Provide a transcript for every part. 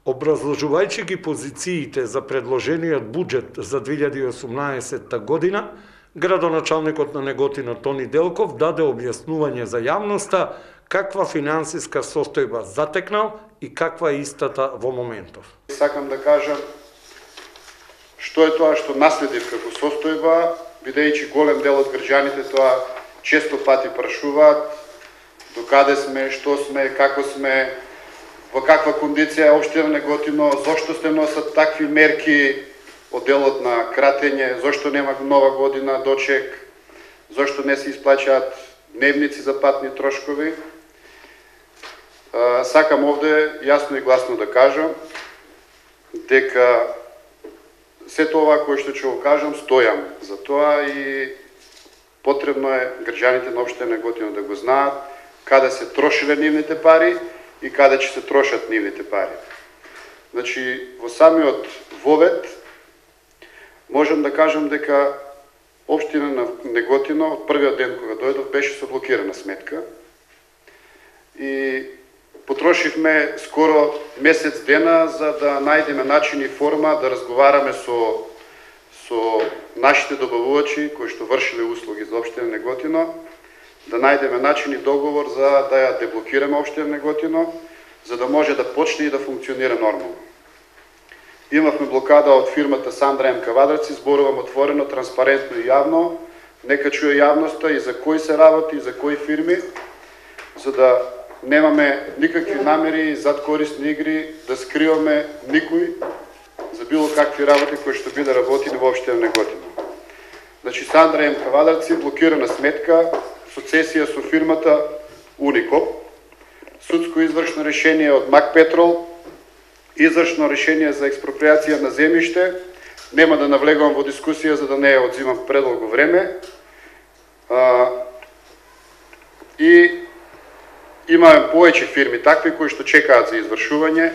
Образложувајќи ги позициите за предложениот буџет за 2018 година, градоначалникот на Неготино Тони Делков даде објаснување за јавноста каква финансиска состојба затекнал и каква е истата во моментов. Сакам да кажам што е тоа што наследив како состојба, бидејќи голем дел од граѓаните тоа често пати прашуваат докаде сме, што сме, како сме, во каква кондиција е општина Неготино, зошто се носат такви мерки од делот на кратење, зошто нема нова година дочек, зошто не се исплаќаат дневници за патни трошкови. Сакам овде јасно и гласно да кажам дека сето ова кое што ќе го кажам стојам за тоа и потребно е граѓаните на општина Неготино да го знаат каде се трошиле нивните пари и каде ќе се трошат нивните пари. Значи, во самиот вовед можам да кажам дека општина на Неготино од првиот ден кога дојдов беше со блокирана сметка и потрошивме скоро месец дена за да најдеме начин и форма да разговараме со нашите добавувачи кои што вршиле услуги за општина Неготино, да најдеме начин и договор за да ја деблокираме општина Неготино, за да може да почне и да функционира нормално. Имавме блокада од фирмата Сандра М. Кавадарци, зборувам отворено, транспарентно и јавно, нека чуе јавноста и за кои се работи и за кои фирми, за да немаме никакви намери зад корисни игри да скриваме никој за било какви работи кои што би да работи во општина Неготино. Значи Сандра М. Кавадарци, блокирана сметка, суцесија со фирмата Уникоп, судско извршно решение од Мак Петрол, извршно решение за експроприација на земјиште, нема да навлегувам во дискусија за да не ја одзимам предолго време. И имаме повеќе фирми такви кои што чекаат за извршување.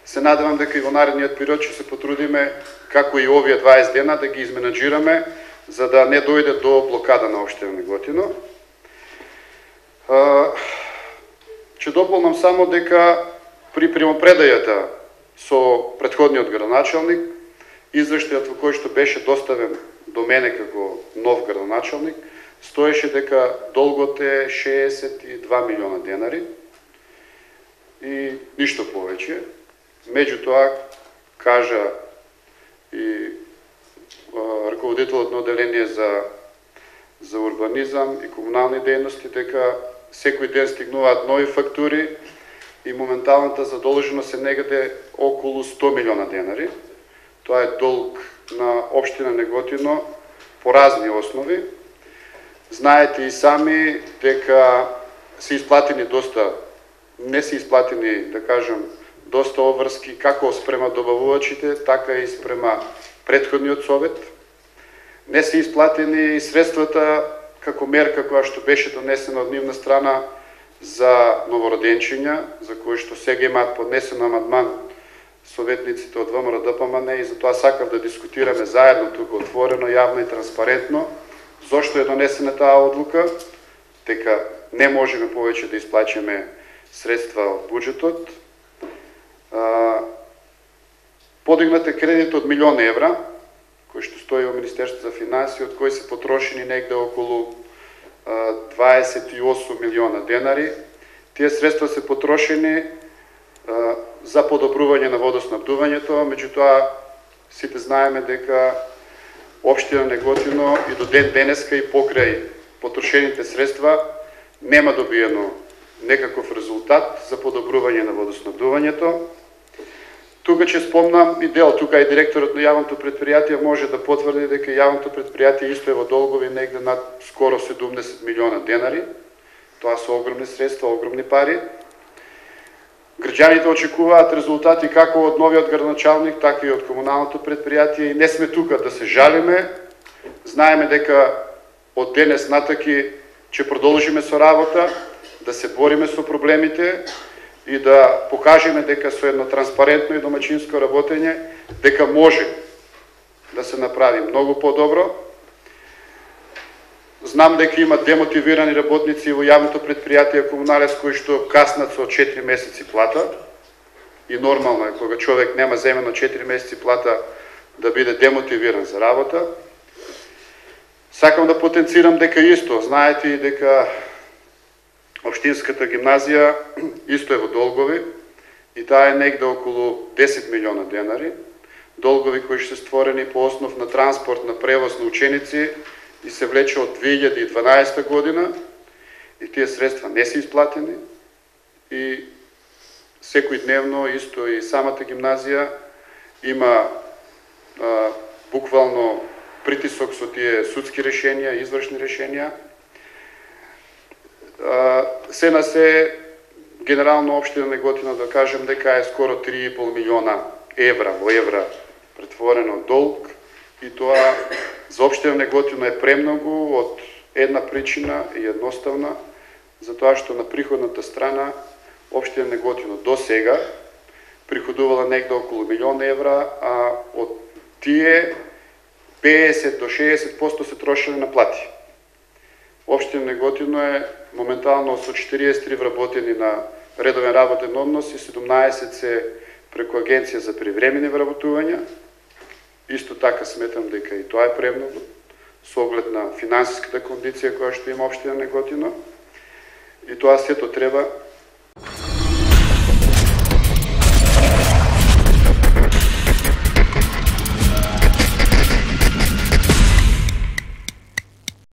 Се надевам дека и во наредниот период ќе се потрудиме како и овие 20 дена да ги изменаџираме за да не дојде до блокада на општина Неготино. Ќе дополнам само дека при примопредајата со претходниот градоначалник, извештајот во кој што беше доставен до мене како нов градоначалник, стоеше дека долгот е 62 милиона денари и ништо повеќе. Меѓутоа, кажа и раководителот на одделение за урбанизам и комунални дејности дека секој ден стигнуваат нови фактури и моменталната задолженост е негде околу 100 милиона денари. Тоа е долг на општина Неготино по разни основи. Знаете и сами дека се исплатени доста, не се исплатени, да кажам, доста обврски како спрема добавувачите, така и спрема претходниот совет. Не се исплатени средствата како мерка која што беше донесена од нивна страна за новороденчиња, за кои што сега имаат поднесен амандман советниците од ВМРО ДПМН и затоа сакав да дискутираме заедно тука отворено, јавно и транспарентно зошто е донесена таа одлука, дека не можеме повеќе да исплаќаме средства од буџетот. Подигнат е кредит од 1 милион евра, кој што стои во Министерството за финансии, од кои се потрошени негде околу 28 милиона денари. Тие средства се потрошени за подобрување на водоснабдувањето, меѓутоа сите знаеме дека општина Неготино и до ден денеска и покрај потрошените средства нема добиено некаков резултат за подобрување на водоснабдувањето. Тука ќе спомнам и дел, тука и директорот на јавното предпријатие може да потврди дека јавното предпријатие исто е во долгови негде над скоро 70 милиона денари. Тоа се огромни средства, огромни пари. Граѓаните очекуваат резултати како од новиот градоначалник, така и од комуналното предпријатие и не сме тука да се жалиме. Знаеме дека од денес натаки ќе продолжиме со работа, да се бориме со проблемите и да покажеме дека со едно транспарентно и домаќинско работење дека може да се направи многу подобро. Знам дека има демотивирани работници во јавното предпријатие Комуналес кои што каснат со 4 месеци плата. и нормално е кога човек нема земено 4 месеци плата да биде демотивиран за работа. Сакам да потенцирам дека исто, знаете и дека Општинската гимназија исто е во долгови и таа е негде околу 10 милиона денари. Долгови кои ще се створени по основ на транспорт на превоз на ученици и се влече од 2012 година и тие средства не се исплатени и секој дневно исто и самата гимназија има буквално притисок со тие судски решенија, извршни решенија. Се на се, генерално општина Неготино да кажем дека е скоро 3,5 милиона евра во евра претворено долг и тоа за општина Неготино е премногу од една причина и едноставна, затоа што на приходната страна општина Неготино до сега приходувала негде околу милион евра, а од тие 50 до 60% се трошеле на плати. Општина Неготино е моментално со 43 вработени на редовен работен однос и 17 се преку агенција за привремени вработувања. Исто така сметам дека и тоа е премногу со оглед на финансиската кондиција која што има општина Неготино. И тоа сето треба